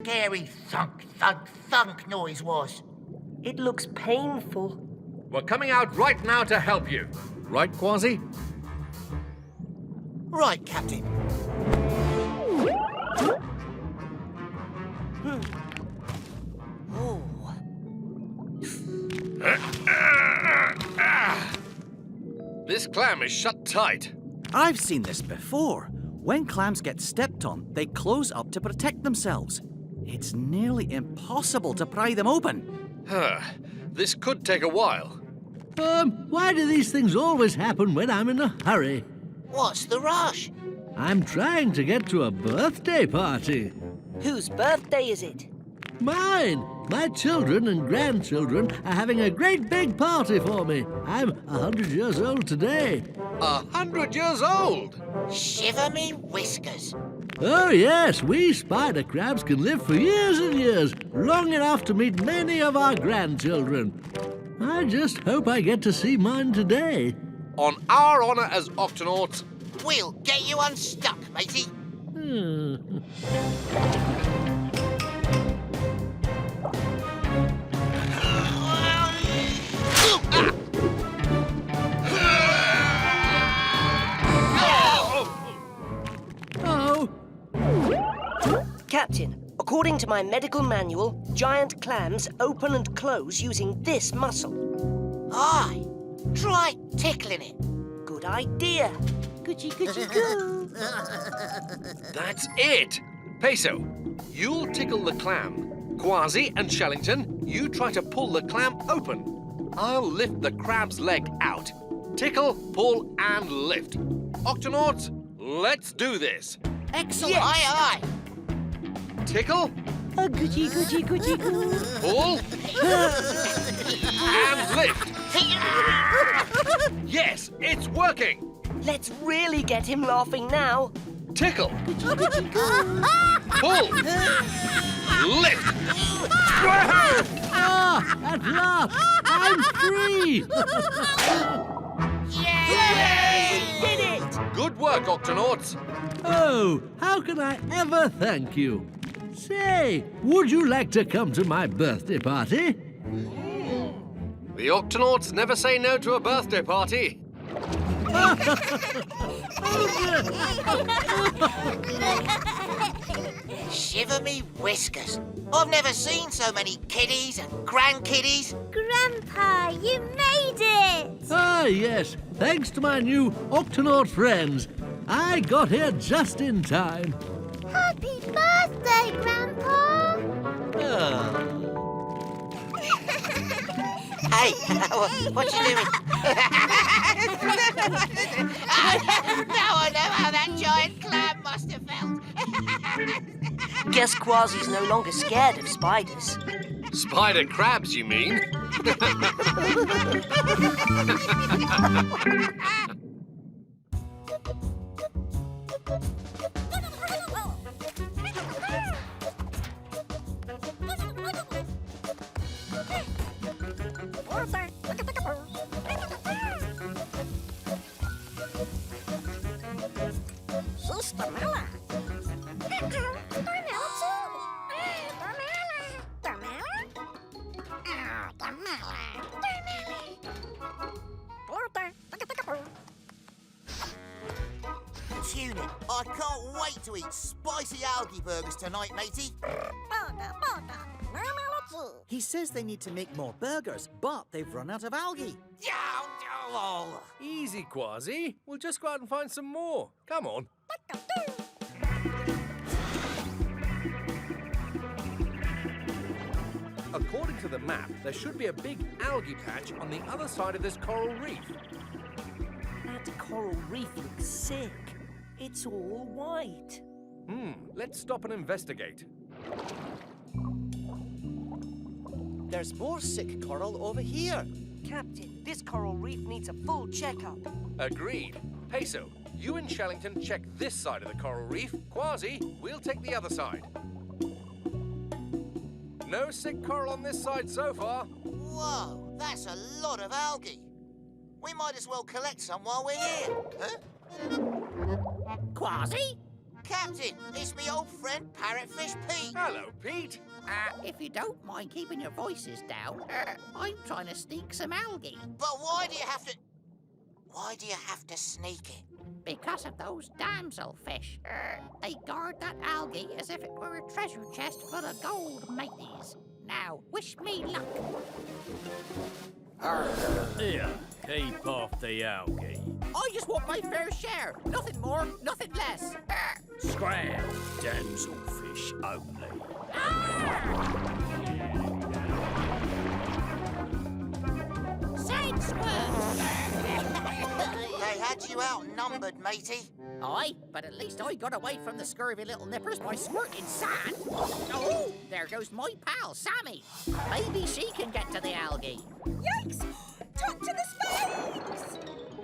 scary thunk, thunk, thunk noise was? It looks painful. We're coming out right now to help you. Right, Quasi? Right, Captain. Oh. This clam is shut tight. I've seen this before. When clams get stepped on, they close up to protect themselves. It's nearly impossible to pry them open. This could take a while. Why do these things always happen when I'm in a hurry? What's the rush? I'm trying to get to a birthday party. Whose birthday is it? Mine! My children and grandchildren are having a great big party for me. I'm 100 years old today. 100 years old? Shiver me whiskers. Oh, yes, we spider crabs can live for years and years, long enough to meet many of our grandchildren. I just hope I get to see mine today. On our honour as Octonauts. We'll get you unstuck, matey. Oh, Captain, according to my medical manual, giant clams open and close using this muscle. Aye. Try tickling it. Good idea. Goody, goody, goo. That's it. Peso, you'll tickle the clam. Quasi and Shellington, you try to pull the clam open. I'll lift the crab's leg out. Tickle, pull, and lift. Octonauts, let's do this. Excellent. Yes. Aye, aye. Tickle, Goody, goody, goody, goo. pull, and lift. Yes, it's working. Let's really get him laughing now. Tickle, pull, lift. at last, I'm free! Did it! Good work, Octonauts. Oh, how can I ever thank you? Say, would you like to come to my birthday party? The Octonauts never say no to a birthday party. Shiver me whiskers. I've never seen so many kiddies and grandkiddies. Grandpa, you made it! Ah, yes, thanks to my new Octonaut friends. I got here just in time. Happy birthday, Grandpa! Hey, what you doing? Now I know how that giant clam must have felt. Guess Quasi's no longer scared of spiders. Spider crabs, you mean? Tune it. I can't wait to eat spicy algae burgers tonight, matey. He says they need to make more burgers, but they've run out of algae. Easy, Quasi. We'll just go out and find some more. Come on. According to the map, there should be a big algae patch on the other side of this coral reef. That coral reef looks sick. It's all white. Let's stop and investigate. There's more sick coral over here. Captain, this coral reef needs a full checkup. Agreed. Peso, you and Shellington check this side of the coral reef. Quasi, we'll take the other side. No sick coral on this side so far. Whoa, that's a lot of algae. We might as well collect some while we're here. Huh? Quasi? Captain, it's me old friend Parrotfish Pete. Hello, Pete. If you don't mind keeping your voices down, I'm trying to sneak some algae. But why do you have to... Why do you have to sneak it? Because of those damselfish. They guard that algae as if it were a treasure chest full of gold, mateys. Now, wish me luck. Here, keep off the algae. I just want my fair share. Nothing more, nothing less. Scram, damselfish only. Side squirts! They had you outnumbered, matey. Aye, but at least I got away from the scurvy little nippers by squirting sand. Oh, there goes my pal, Sammy. Maybe she can get to the algae. Yikes! Talk to the spikes!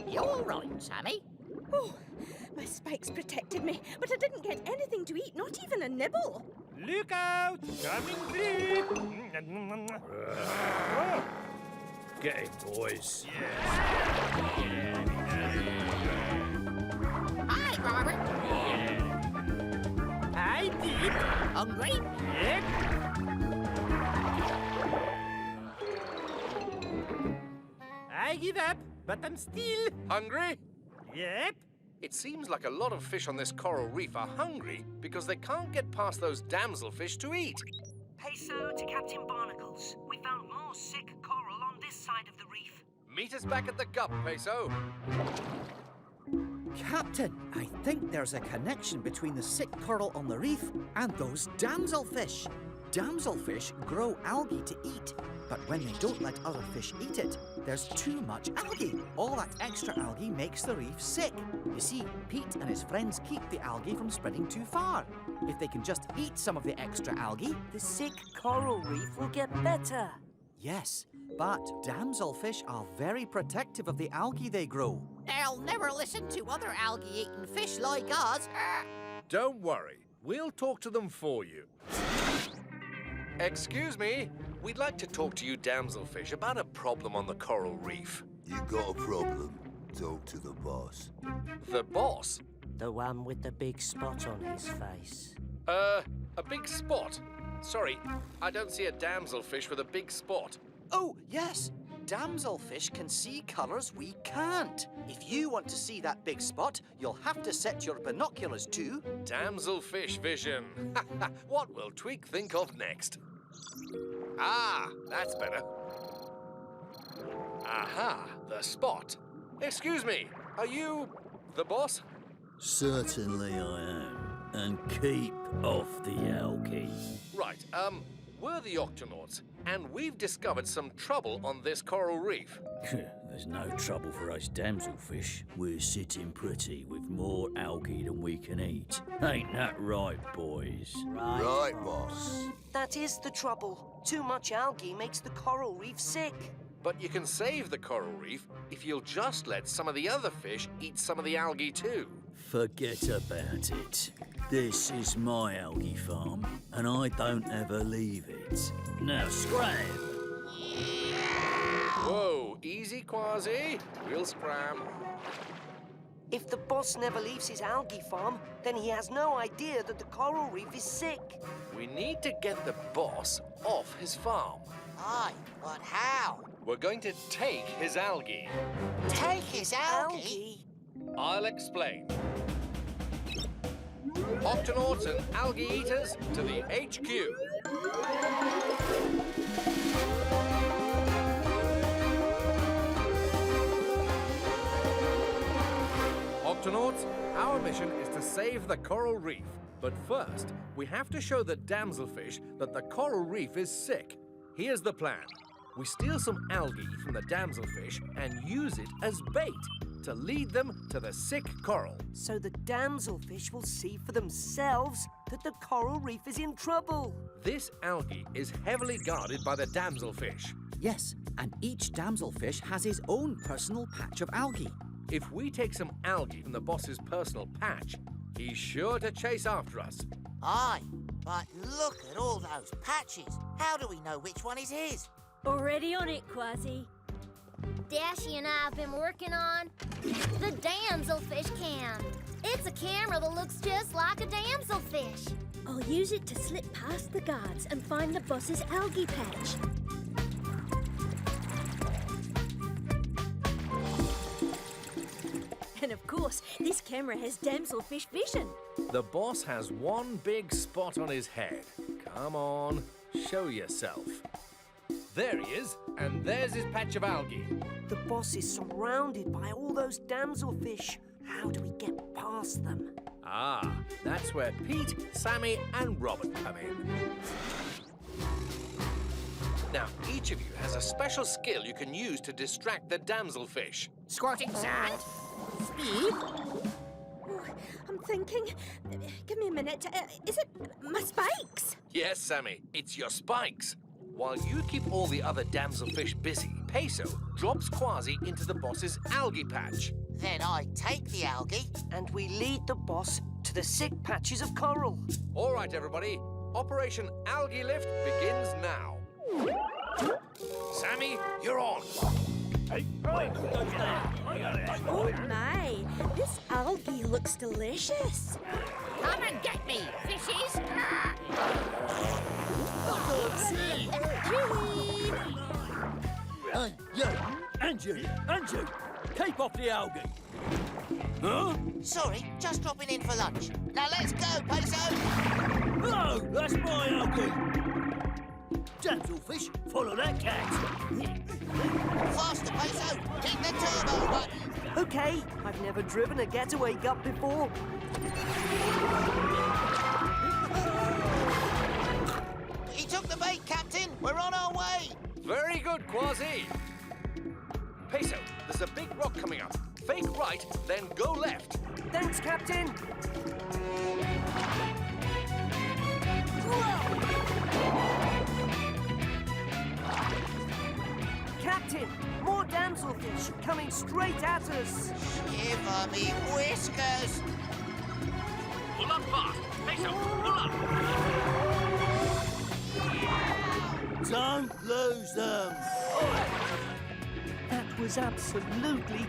You all right, Sammy? Oh, my spikes protected me, but I didn't get anything to eat, not even a nibble. Look out! Coming through! Get him, boys. Hi, Robert. I did! Hungry? Yep! I give up, but I'm still... Hungry? Yep! It seems like a lot of fish on this coral reef are hungry because they can't get past those damselfish to eat. Peso to Captain Barnacles. We found more sick coral on this side of the reef. Meet us back at the gup, Peso. Captain, I think there's a connection between the sick coral on the reef and those damselfish. Damselfish grow algae to eat, but when they don't let other fish eat it, there's too much algae. All that extra algae makes the reef sick. You see, Pete and his friends keep the algae from spreading too far. If they can just eat some of the extra algae, The sick coral reef will get better. yes, but damselfish are very protective of the algae they grow. They'll never listen to other algae-eating fish like us. Don't worry, we'll talk to them for you. Excuse me, we'd like to talk to you damselfish about a problem on the coral reef. You got a problem? Talk to the boss. The boss? The one with the big spot on his face. A big spot? Sorry, I don't see a damselfish with a big spot. Oh, yes. Damselfish can see colours we can't. If you want to see that big spot, you'll have to set your binoculars to... Damselfish vision. What will Twig think of next? Ah, that's better. Aha, the spot. Excuse me, are you the boss? Certainly I am. And keep off the algae. Right, we're the Octonauts, and we've discovered some trouble on this coral reef. There's no trouble for us damselfish. We're sitting pretty with more algae than we can eat. Ain't that right, boys? Right, boss. That is the trouble. Too much algae makes the coral reef sick. But you can save the coral reef if you'll just let some of the other fish eat some of the algae too. Forget about it. This is my algae farm, and I don't ever leave it. Now scram! Whoa, easy, Quasi. We'll scram. If the boss never leaves his algae farm, then he has no idea that the coral reef is sick. We need to get the boss off his farm. Aye, but how? We're going to take his algae. Take his algae? I'll explain. Octonauts and algae eaters to the HQ. Octonauts, our mission is to save the coral reef. But first, we have to show the damselfish that the coral reef is sick. Here's the plan. We steal some algae from the damselfish and use it as bait to lead them to the sick coral. So the damselfish will see for themselves that the coral reef is in trouble. This algae is heavily guarded by the damselfish. Yes, and each damselfish has his own personal patch of algae. If we take some algae from the boss's personal patch, he's sure to chase after us. Aye, but look at all those patches. How do we know which one is his? Already on it, Quasi. Dashy and I have been working on the damselfish cam. It's a camera that looks just like a damselfish. I'll use it to slip past the guards and find the boss's algae patch. And of course, this camera has damselfish vision. The boss has one big spot on his head. Come on, show yourself. There he is, and there's his patch of algae. The boss is surrounded by all those damselfish. How do we get past them? Ah, that's where Pete, Sammy, and Robert come in. Now, each of you has a special skill you can use to distract the damselfish. Squirting sand? Speed? Oh, I'm thinking. Give me a minute. Is it my spikes? Yes, Sammy, it's your spikes. While you keep all the other damselfish busy, Peso drops Quasi into the boss's algae patch. Then I take the algae. And we lead the boss to the sick patches of coral. All right, everybody. Operation Algae Lift begins now. Sammy, you're on. Oh my, this algae looks delicious. Come and get me, fishies! Hey, yo, Andrew, keep off the algae. Huh? Sorry, just dropping in for lunch. Now let's go, Peso! No, that's my algae. Damselfish, follow that cat. Faster, Peso! Hit the turbo button! Okay, I've never driven a getaway gut before. He took the bait, Captain! We're on our way! Very good, Quasi. Peso, there's a big rock coming up. Fake right, then go left. Thanks, Captain. Captain, more damselfish coming straight at us. Shiver me whiskers! Pull up fast. Peso, pull up. Don't lose them. That was absolutely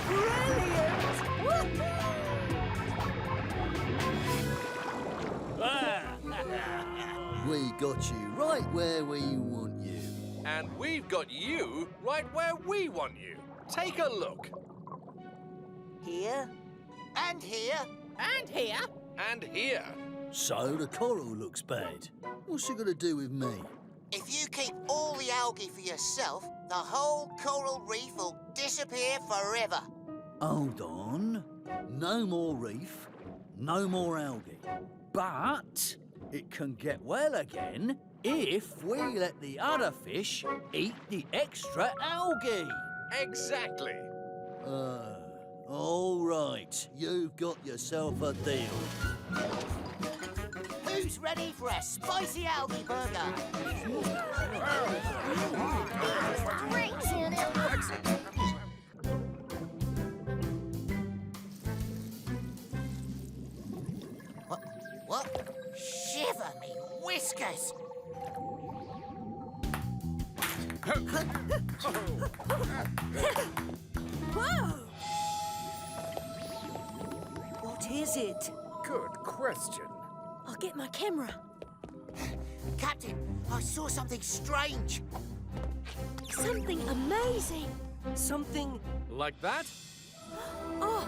brilliant! We got you right where we want you. And we've got you right where we want you. Take a look. Here? And here. And here. And here. So the coral looks bad. What's it gonna do with me? If you keep all the algae for yourself, the whole coral reef will disappear forever. Hold on. No more reef, no more algae. But it can get well again if we let the other fish eat the extra algae. Exactly. All right. You've got yourself a deal. Who's ready for a spicy algae burger? Drinks in it. What? Shiver me whiskers! Whoa! What is it? Good question. I'll get my camera. Captain, I saw something strange. Something amazing. Something... Like that? Oh,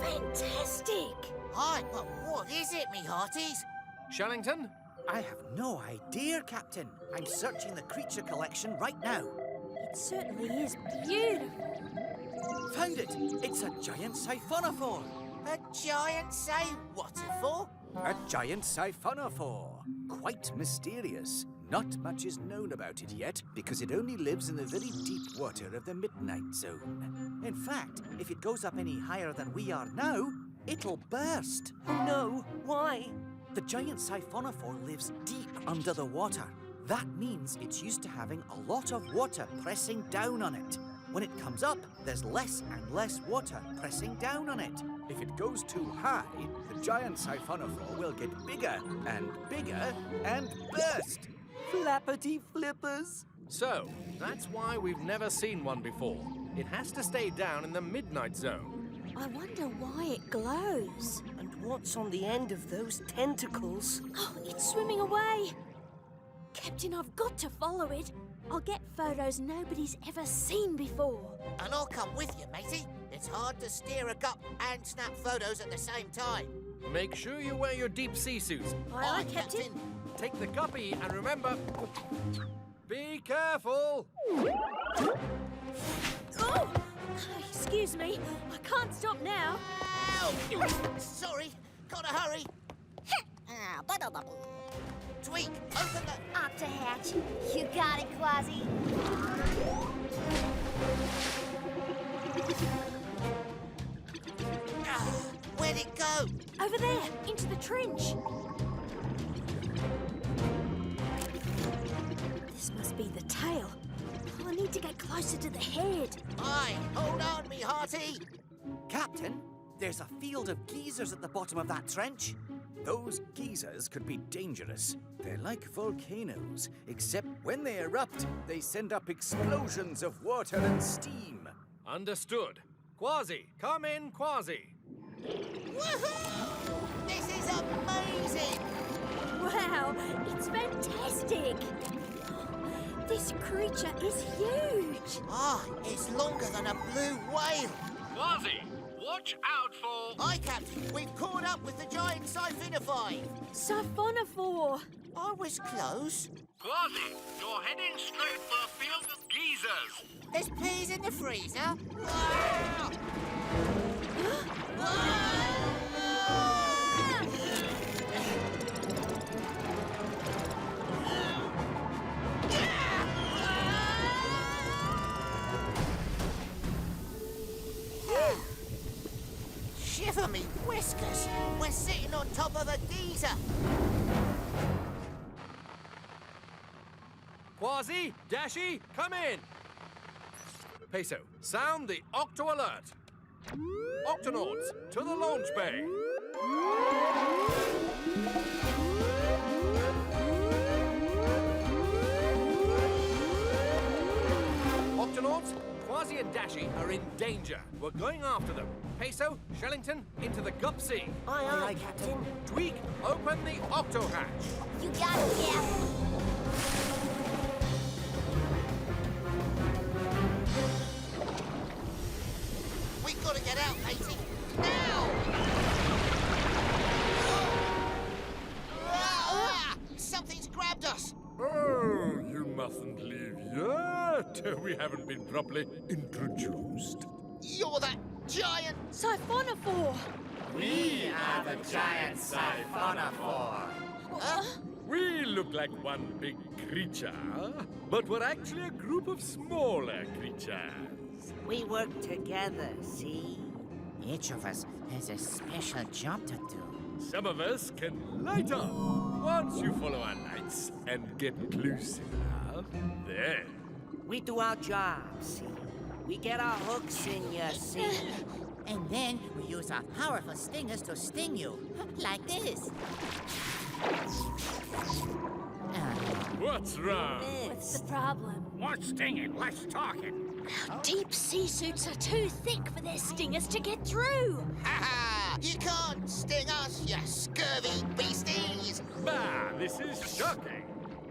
fantastic. Hi, but what is it, me hearties? Shellington? I have no idea, Captain. I'm searching the creature collection right now. It certainly is beautiful. Found it! It's a giant siphonophore. A giant say waterfall? A giant siphonophore. Quite mysterious. Not much is known about it yet because it only lives in the very deep water of the Midnight Zone. In fact, if it goes up any higher than we are now, it'll burst. Oh no, why? The giant siphonophore lives deep under the water. That means it's used to having a lot of water pressing down on it. When it comes up, there's less and less water pressing down on it. If it goes too high, the giant siphonophore will get bigger and burst. Flappity flippers. So, that's why we've never seen one before. It has to stay down in the midnight zone. I wonder why it glows. And what's on the end of those tentacles? Oh, it's swimming away. Captain, I've got to follow it. I'll get photos nobody's ever seen before. And I'll come with you, matey. It's hard to steer a gup and snap photos at the same time. Make sure you wear your deep sea suits. Aye, aye, Captain. Take the guppy and remember, be careful. Oh! Excuse me. I can't stop now. Ow! Sorry, gotta hurry. Tweak, open the... Octohatch, you got it, Quasi. Where'd it go? Over there, into the trench. This must be the tail. Oh, I need to get closer to the head. Aye, hold on, me hearty. Captain, there's a field of geysers at the bottom of that trench. Those geysers could be dangerous. They're like volcanoes, except when they erupt, they send up explosions of water and steam. Understood. Quasi, come in, Quasi. Woohoo! This is amazing! Wow, it's fantastic. This creature is huge. Ah, it's longer than a blue whale. Quasi, watch out for... Aye, Captain, we've caught up with the giant Siphonophore. Siphonophore. I was close. Quasi, you're heading straight for a field of geysers. There's peas in the freezer. Wow! Shiver me whiskers! We're sitting on top of a geyser. Quasi, Dashi, come in. Peso, sound the Octo alert. Octonauts, to the launch bay. Octonauts, Quasi and Dashi are in danger. We're going after them. Peso, Shellington, into the Gup Sea. Aye, aye, Captain. Tweak, open the Octo hatch. You got it, Cap. We've got to get out, matey. Now! Something's grabbed us. Oh, you mustn't leave yet. We haven't been properly introduced. You're that giant... Siphonophore. We are the giant Siphonophore. We look like one big creature, but we're actually a group of smaller creatures. We work together, see? Each of us has a special job to do. Some of us can light up. Once you follow our lights and get close enough, then... We do our job, see? We get our hooks in you, see? And then we use our powerful stingers to sting you, like this. What's wrong? What's the problem? What's stinging? What's talking? Our deep sea suits are too thick for their stingers to get through. Ha ha! You can't sting us, you scurvy beasties! Bah, this is shocking.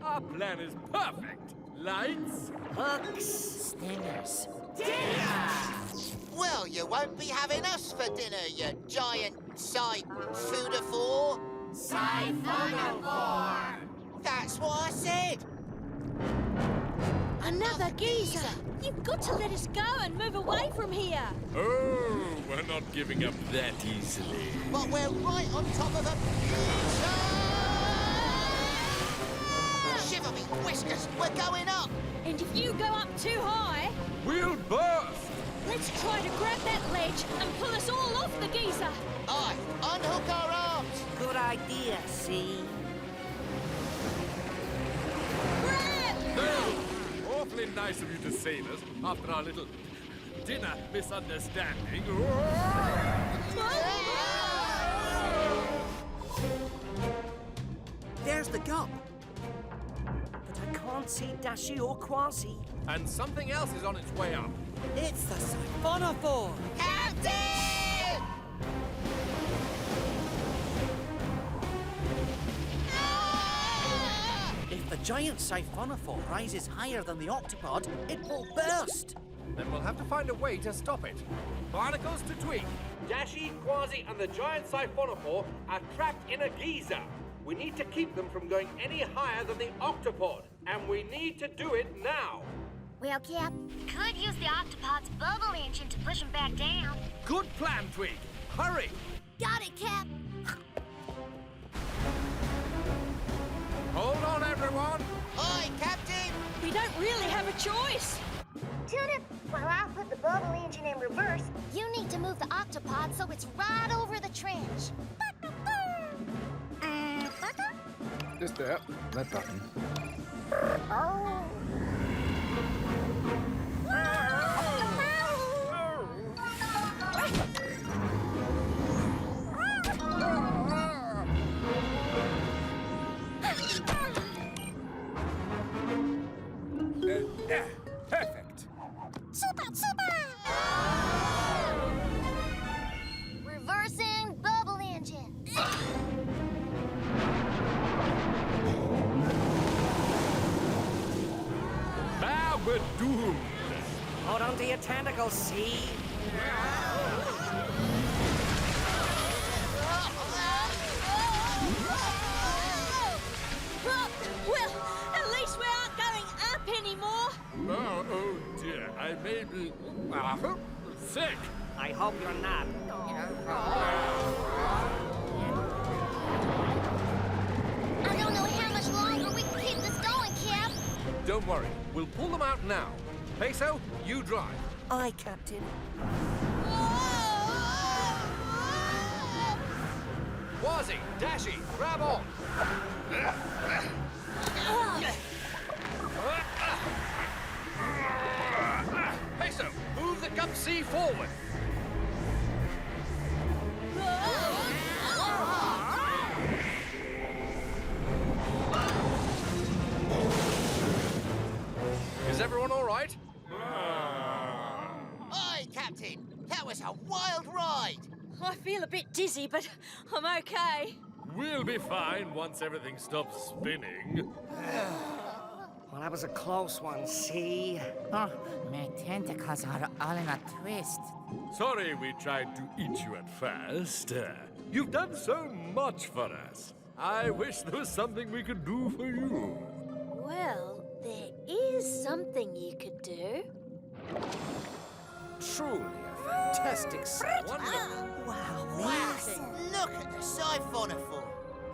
Our plan is perfect. Lights, Hooks. Stingers. Well, you won't be having us for dinner, you giant Siphonophore. Siphonophore! That's what I said. Another geyser. You've got to let us go and move away from here. Oh, we're not giving up that easily. But we're right on top of a geyser! Shiver me whiskers, we're going up. And if you go up too high, We'll burst! let's try to grab that ledge and pull us all off the geyser. Aye, unhook our arms. Good idea, see? Grab! Awfully nice of you to save us after our little dinner misunderstanding. There's the Gup. But I can't see Dashi or Quasi. And something else is on its way up. It's the siphonophore! Captain! If the giant siphonophore rises higher than the octopod, it will burst. Then we'll have to find a way to stop it. Barnacles to Tweak. Dashi, Quasi, and the giant siphonophore are trapped in a geyser. We need to keep them from going any higher than the octopod, and we need to do it now. Well, Cap, could use the octopod's bubble engine to push him back down. Good plan, Tweak. Hurry. Got it, Cap. Hold on, everyone. Aye, Captain! We don't really have a choice. Tuna, while I'll put the bubble engine in reverse, you need to move the octopod so it's right over the trench. Just that button. Oh. Perfect. Super! Reversing bubble engine. Now we're doomed. Hold on to your tentacles, see? Well, at least we aren't going up anymore. Oh dear, I may be sick. I hope you're not. I don't know how much longer we can keep this going, Cap. Don't worry. We'll pull them out now. Peso, you drive. Aye, Captain. Quasi, Dashi, grab on. Peso, move the cup C forward. Is everyone all right? Aye, Captain! That was a wild ride! I feel a bit dizzy, but I'm okay. We'll be fine once everything stops spinning. Well, that was a close one, see? Oh, my tentacles are all in a twist. Sorry we tried to eat you at first. You've done so much for us. I wish there was something we could do for you. Well, there is something you could do. Truly a fantastic sight. Wow, look at the siphonophore!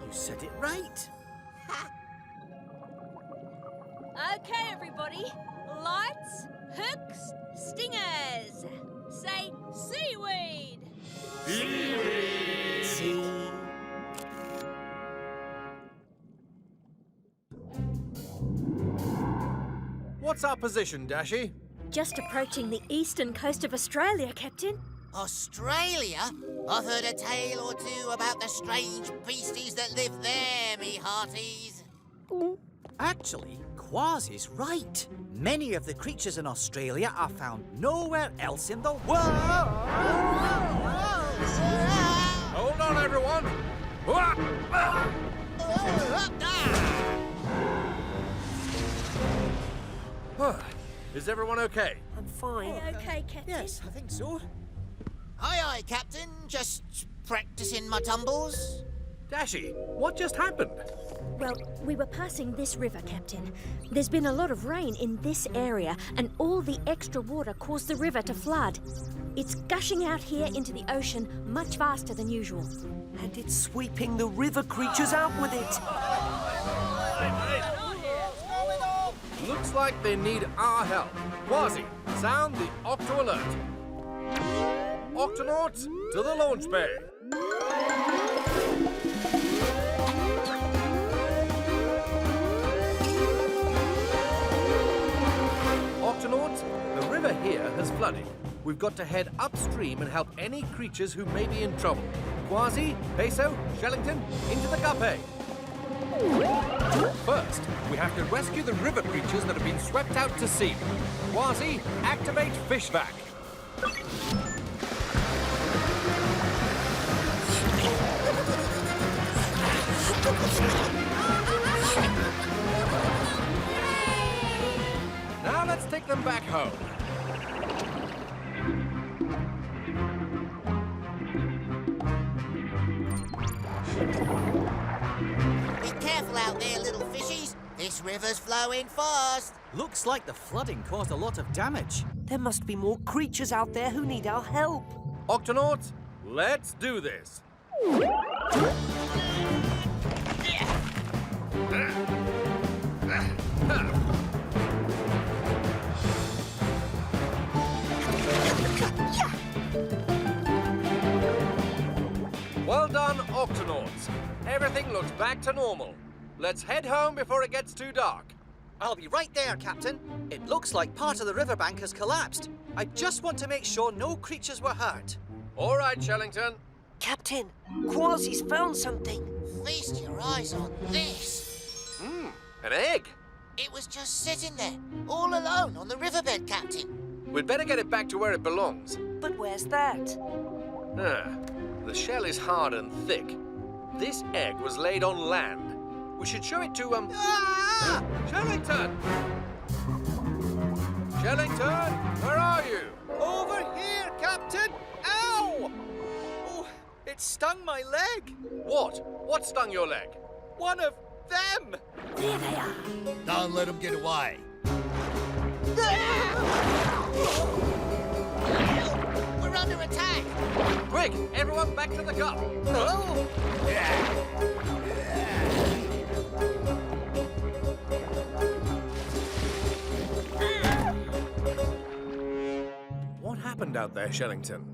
You said it right. Okay, everybody. Lights, hooks, stingers. Say seaweed. Seaweed! See? What's our position, Dashi? Just approaching the eastern coast of Australia, Captain. Australia? I've heard a tale or two about the strange beasties that live there, me hearties. Actually, Quasi's right. Many of the creatures in Australia are found nowhere else in the world. Hold on, everyone. Is everyone okay? I'm fine. Okay, Captain. Yes, I think so. Aye, aye, Captain. Just practicing my tumbles. Dashi, what just happened? Well, we were passing this river, Captain. There's been a lot of rain in this area, and all the extra water caused the river to flood. It's gushing out here into the ocean much faster than usual. And it's sweeping the river creatures out with it. Looks like they need our help. Quasi, sound the Octo alert. Octonauts to the launch bay. Octonauts, the river here has flooded. We've got to head upstream and help any creatures who may be in trouble. Quasi, Peso, Shellington, into the guppy. First, we have to rescue the river creatures that have been swept out to sea. Quasi, activate fish vac. Now let's take them back home. Be careful out there, little fishies. This river's flowing fast. Looks like the flooding caused a lot of damage. There must be more creatures out there who need our help. Octonauts, let's do this. Well done, Octonauts. Everything looks back to normal. Let's head home before it gets too dark. I'll be right there, Captain. It looks like part of the riverbank has collapsed. I just want to make sure no creatures were hurt. All right, Shellington. Captain, Quasi's found something. Feast your eyes on this. An egg. It was just sitting there, all alone on the riverbed, Captain. We'd better get it back to where it belongs. But where's that? The shell is hard and thick. This egg was laid on land. We should show it to, Shellington! Shellington, where are you? Over here, Captain! Ow! Oh, it stung my leg. What? What stung your leg? One of them! There they are. Don't let them get away. We're under attack. Quick, everyone back to the cup. Oh! What happened out there, Shellington?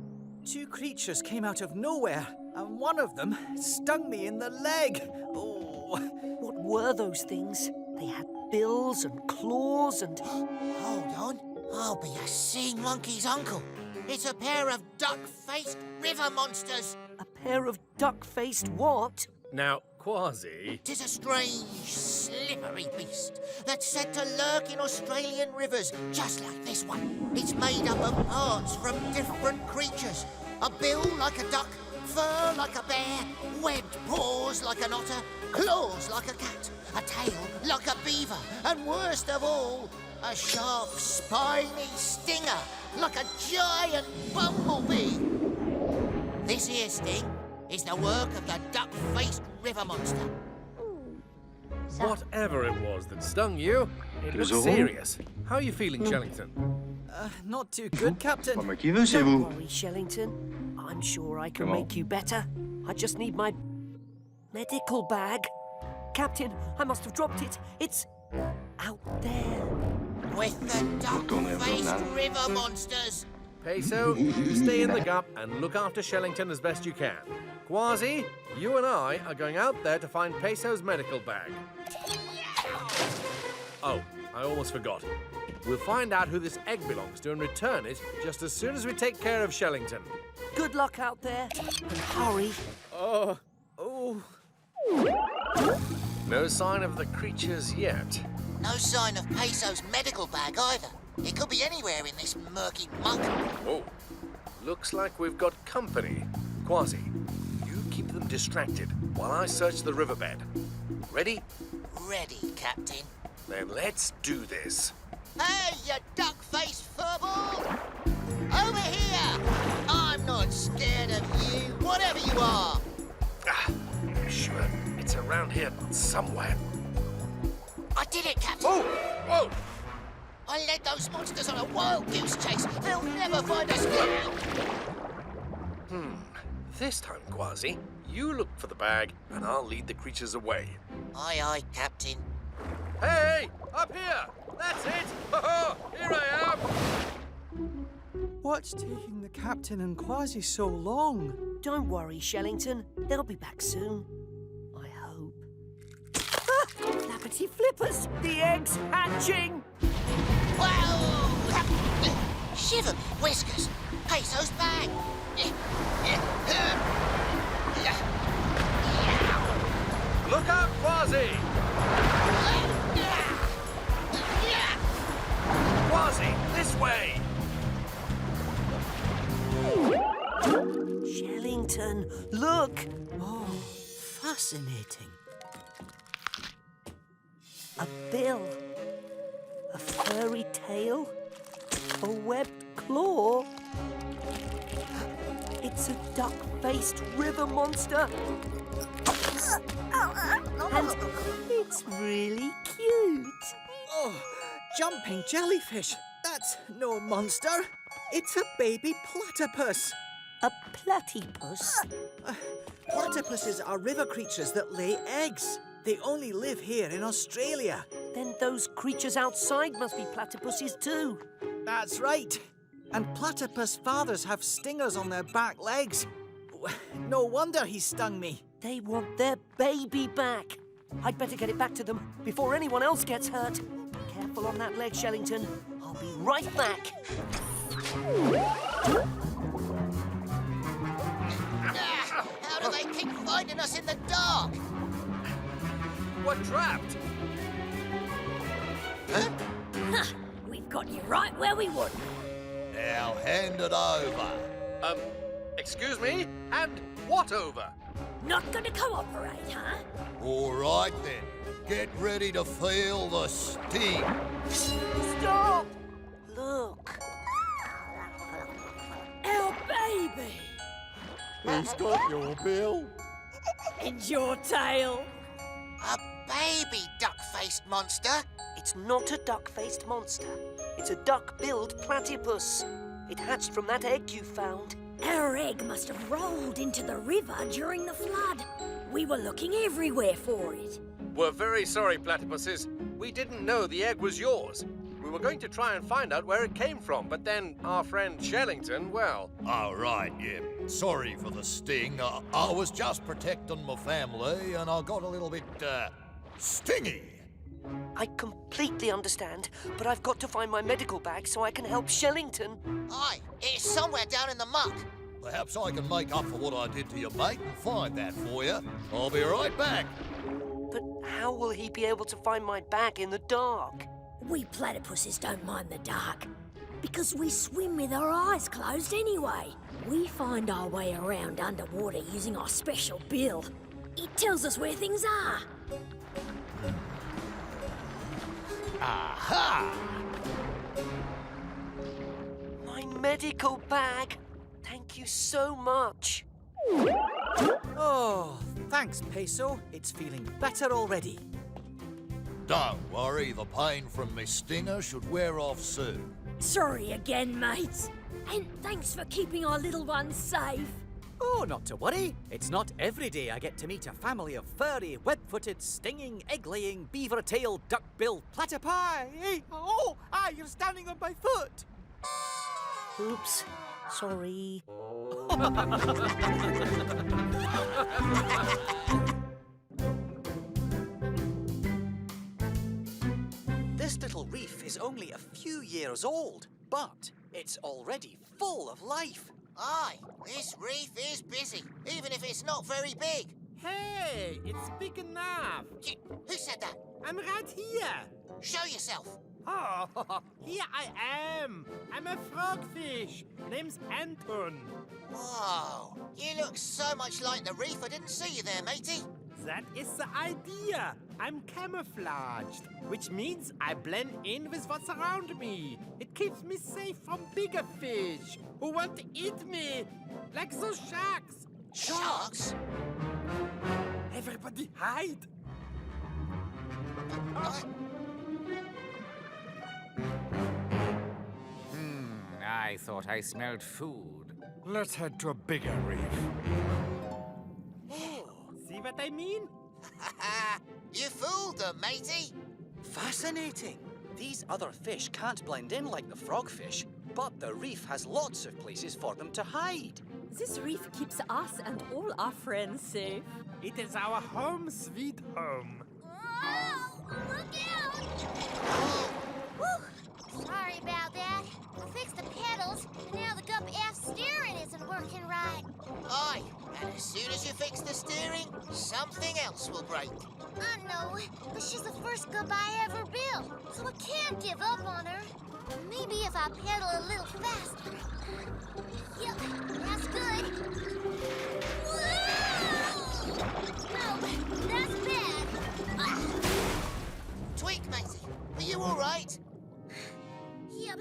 Two creatures came out of nowhere, and one of them stung me in the leg. Oh! What were those things? They had bills and claws and... Hold on. I'll be a sea monkey's uncle. It's a pair of duck-faced river monsters. A pair of duck-faced what? Now, Quasi... 'Tis a strange, slippery beast that's said to lurk in Australian rivers, just like this one. It's made up of parts from different creatures. A bill like a duck, fur like a bear, webbed paws like an otter, claws like a cat, a tail like a beaver, and worst of all, a sharp, spiny stinger like a giant bumblebee. This here sting is the work of the duck-faced river monster. Whatever it was that stung you, it looks serious. How are you feeling, Shellington? Not too good, Captain. Don't worry, Shellington. I'm sure I can make you better. I just need my medical bag. Captain, I must have dropped it. It's out there. With the duck-faced river monsters. Peso, you stay in the gup and look after Shellington as best you can. Quasi, you and I are going out there to find Peso's medical bag. Oh, I almost forgot. We'll find out who this egg belongs to and return it just as soon as we take care of Shellington. Good luck out there. And hurry. Oh. No sign of the creatures yet. No sign of Peso's medical bag either. It could be anywhere in this murky muck. Whoa. Looks like we've got company. Quasi, you keep them distracted while I search the riverbed. Ready? Ready, Captain. Then let's do this. Hey, you duck-faced furball! Over here! I'm not scared of you, whatever you are. I'm sure it's around here somewhere. I did it, Captain. Whoa! I led those monsters on a wild goose chase. They'll never find us now. This time, Quasi, you look for the bag and I'll lead the creatures away. Aye, aye, Captain. Hey! Up here! That's it! Here I am! What's taking the Captain and Quasi so long? Don't worry, Shellington. They'll be back soon. I hope. Flappity flippers! The egg's hatching! Wow! Shiver me whiskers. Peso's bag. Look out, Quasi! Quasi, this way! Shellington, look! Oh, fascinating. A bill, a furry tail, a webbed claw. It's a duck-faced river monster. And it's really cute. Oh, jumping jellyfish. That's no monster. It's a baby platypus. A platypus? Platypuses are river creatures that lay eggs. They only live here in Australia. Then those creatures outside must be platypuses too. That's right. And platypus fathers have stingers on their back legs. No wonder he stung me. They want their baby back. I'd better get it back to them before anyone else gets hurt. Careful on that leg, Shellington. I'll be right back. How do they keep finding us in the dark? We're trapped. Ha! We've got you right where we want. Now hand it over. Excuse me? And what over? Not gonna cooperate, huh? All right then. Get ready to feel the sting. Stop! Look. Our baby! Who's got your bill? And your tail! A baby duck-faced monster? It's not a duck-faced monster. It's a duck-billed platypus. It hatched from that egg you found. Our egg must have rolled into the river during the flood. We were looking everywhere for it. We're very sorry, platypuses. We didn't know the egg was yours. We were going to try and find out where it came from, but then our friend Shellington, well... All right, yeah. Sorry for the sting. I was just protecting my family and I got a little bit, stingy. I completely understand, but I've got to find my medical bag so I can help Shellington. Aye, it's somewhere down in the muck. Perhaps I can make up for what I did to your mate and find that for you. I'll be right back. But how will he be able to find my bag in the dark? We platypuses don't mind the dark, because we swim with our eyes closed anyway. We find our way around underwater using our special bill. It tells us where things are. Aha! My medical bag. Thank you so much. Oh, thanks, Peso. It's feeling better already. Don't worry, the pain from me stinger should wear off soon. Sorry again, mates. And thanks for keeping our little ones safe. Oh, not to worry. It's not every day I get to meet a family of furry, web-footed, stinging, egg-laying, beaver-tailed, duck-billed platypi. Hey, oh, you're standing on my foot. Oops. Sorry. This little reef is only a few years old, but it's already full of life. Aye, this reef is busy, even if it's not very big. Hey, it's big enough. Who said that? I'm right here. Show yourself. Oh, here I am. I'm a frogfish. Name's Anton. Whoa, you look so much like the reef, I didn't see you there, matey. That is the idea. I'm camouflaged, which means I blend in with what's around me. It keeps me safe from bigger fish who want to eat me, like those sharks. Sharks? Everybody hide. I thought I smelled food. Let's head to a bigger reef. See what I mean? You fooled them, matey. Fascinating. These other fish can't blend in like the frogfish, but the reef has lots of places for them to hide. This reef keeps us and all our friends safe. It is our home sweet home. Whoa! Look out! Whew. Sorry about that. We'll fix the pedals, and now the gup aft steering isn't working right. Aye, and as soon as you fix the steering, something else will break. I know. This is the first gup I ever built, so I can't give up on her. Maybe if I pedal a little faster. Yep, that's good. Whoa! No, that's bad. Tweak, matey, are you all right? Yep,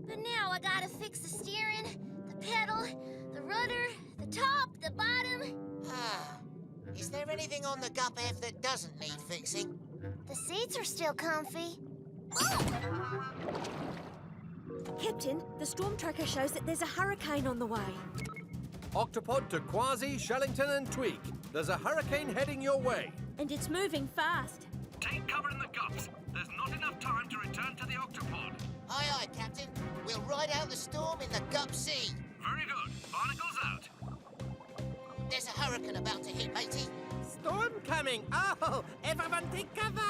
but now I gotta fix the steering, the pedal, the rudder, the top, the bottom. Is there anything on the Gup F that doesn't need fixing? The seats are still comfy. Captain, the storm tracker shows that there's a hurricane on the way. Octopod to Quasi, Shellington and Tweak. There's a hurricane heading your way. And it's moving fast. Take cover in the gups. There's not enough time to return to the Octopod. Aye, aye, Captain. We'll ride out the storm in the Gup Sea. Very good. Barnacles out. There's a hurricane about to hit, matey. Storm coming! Oh, everyone take cover!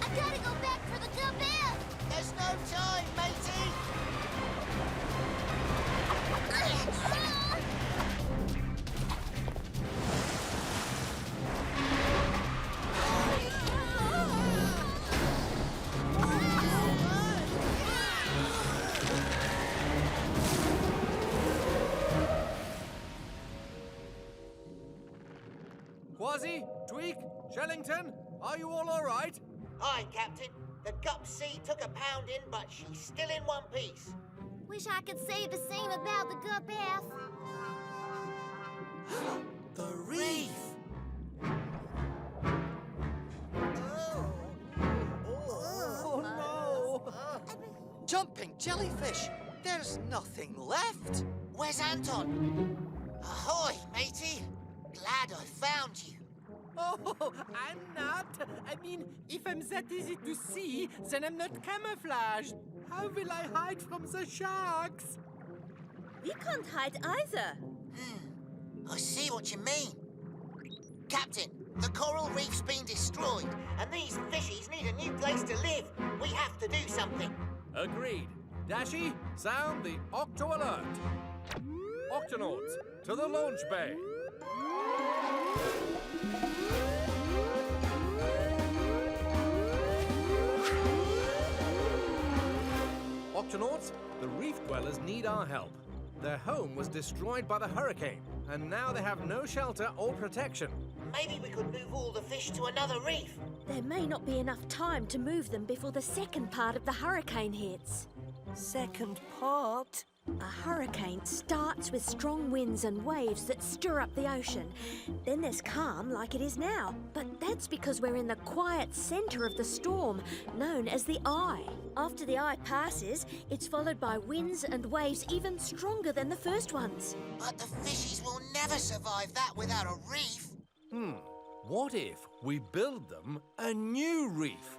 I gotta go back for the Gup F. There's no time, matey. Quasi, Tweak, Shellington, are you all right? Aye, Captain. The Gup Sea took a pounding, but she's still in one piece. Wish I could say the same about the Gup F. The reef! Oh, no! Jumping jellyfish! There's nothing left! Where's Anton? Ahoy, matey. Glad I found you. Oh, I'm not. I mean, if I'm that easy to see, then I'm not camouflaged. How will I hide from the sharks? We can't hide either. I see what you mean. Captain, the coral reef's been destroyed, and these fishies need a new place to live. We have to do something. Agreed. Dashy, sound the Octo Alert. Octonauts, to the launch bay. Octonauts, the reef dwellers need our help. Their home was destroyed by the hurricane, and now they have no shelter or protection. Maybe we could move all the fish to another reef. There may not be enough time to move them before the second part of the hurricane hits. Second part? A hurricane starts with strong winds and waves that stir up the ocean. Then there's calm like it is now. But that's because we're in the quiet centre of the storm, known as the eye. After the eye passes, it's followed by winds and waves even stronger than the first ones. But the fishies will never survive that without a reef. What if we build them a new reef?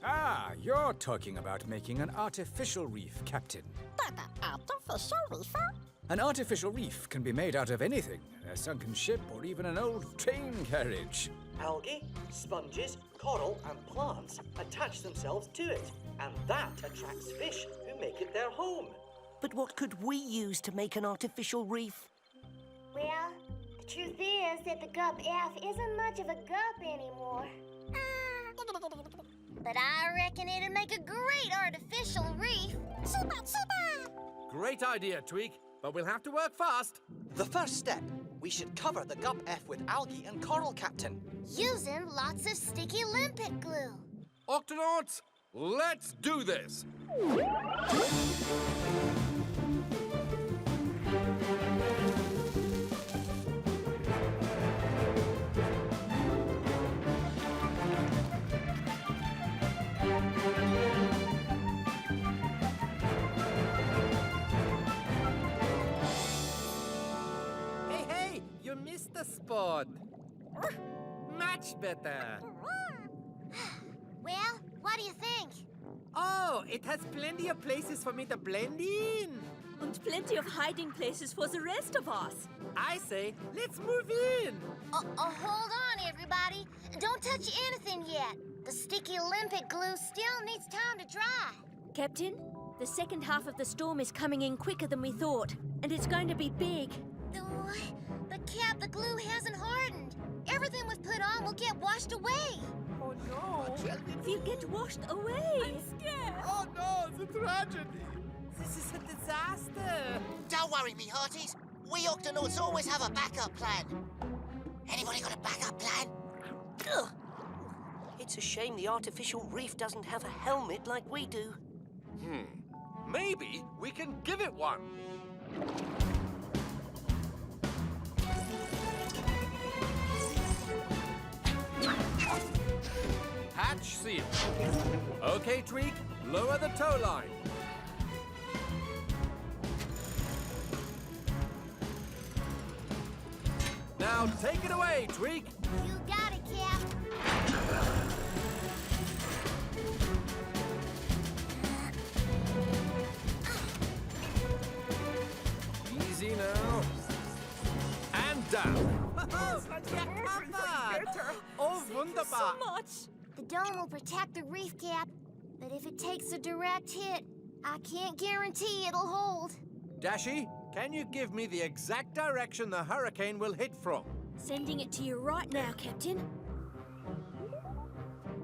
Ah, you're talking about making an artificial reef, Captain. But an artificial reef? An artificial reef can be made out of anything, a sunken ship or even an old train carriage. Algae, sponges, coral and plants attach themselves to it, and that attracts fish who make it their home. But what could we use to make an artificial reef? Well, the truth is that the Gup F isn't much of a gup anymore. But I reckon it'd make a great artificial reef. Super, super! Great idea, Tweak, but we'll have to work fast. The first step, we should cover the Gup F with algae and coral, Captain. Using lots of sticky limpet glue. Octonauts, let's do this. Hey, you missed the spot. Much better. Well, what do you think? Oh, it has plenty of places for me to blend in. And plenty of hiding places for the rest of us. I say, let's move in. Hold on, everybody. Don't touch anything yet. The sticky Olympic glue still needs time to dry. Captain, the second half of the storm is coming in quicker than we thought, and it's going to be big. Oh, but Cap, the glue hasn't hardened. Everything we've put on will get washed away. Oh no. We'll get washed away. I'm scared. Oh no, it's a tragedy. This is a disaster. Don't worry, me hearties. We Octonauts always have a backup plan. Anybody got a backup plan? Ugh. It's a shame the artificial reef doesn't have a helmet like we do. Maybe we can give it one. Hatch seal. Okay, Tweak, lower the tow line. Now take it away, Tweak. You got it, Cap. Easy now. And down. Oh, wunderbar. So much. The dome will protect the reef, Cap. But if it takes a direct hit, I can't guarantee it'll hold. Dashy, can you give me the exact direction the hurricane will hit from? Sending it to you right now, Captain.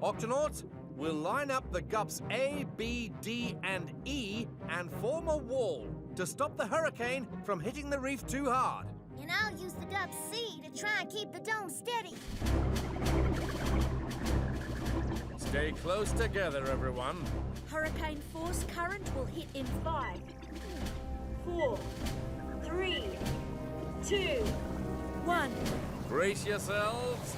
Octonauts, we'll line up the gups A, B, D, and E and form a wall to stop the hurricane from hitting the reef too hard. And I'll use the gup C to try and keep the dome steady. Stay close together, everyone. Hurricane force current will hit in 5, 4, 3, 2, 1. Brace yourselves.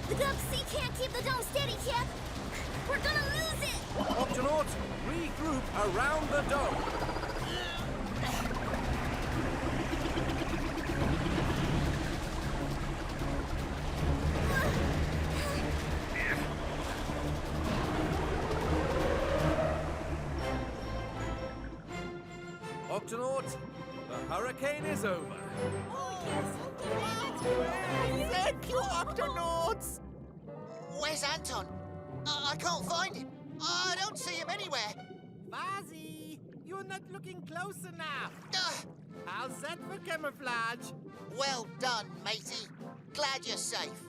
The gup C can't keep the dome steady, Cap. We're gonna lose it. Octonauts, regroup around the dome. Octonauts, the hurricane is over. Thank you, Octonauts! Where's Anton? I can't find him. I don't see him anywhere. Fuzzy, you're not looking close enough. How's that for camouflage? Well done, matey. Glad you're safe.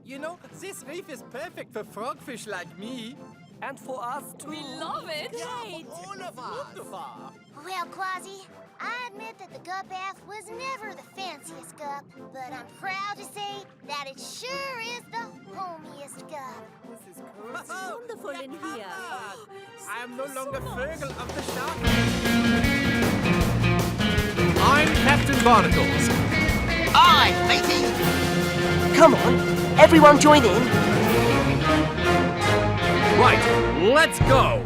You know, this reef is perfect for frogfish like me. And for us too. We love it. Yeah, for all of us. Wonderful. Well, Quasi, I admit that the gup bath was never the fanciest gup, but I'm proud to say that it sure is the homiest gup. This is cool. It's wonderful in here. I am no So longer much. Fergal of the shark. I'm Captain Barnacles. Aye, matey. Come on, everyone join in. Right, let's go.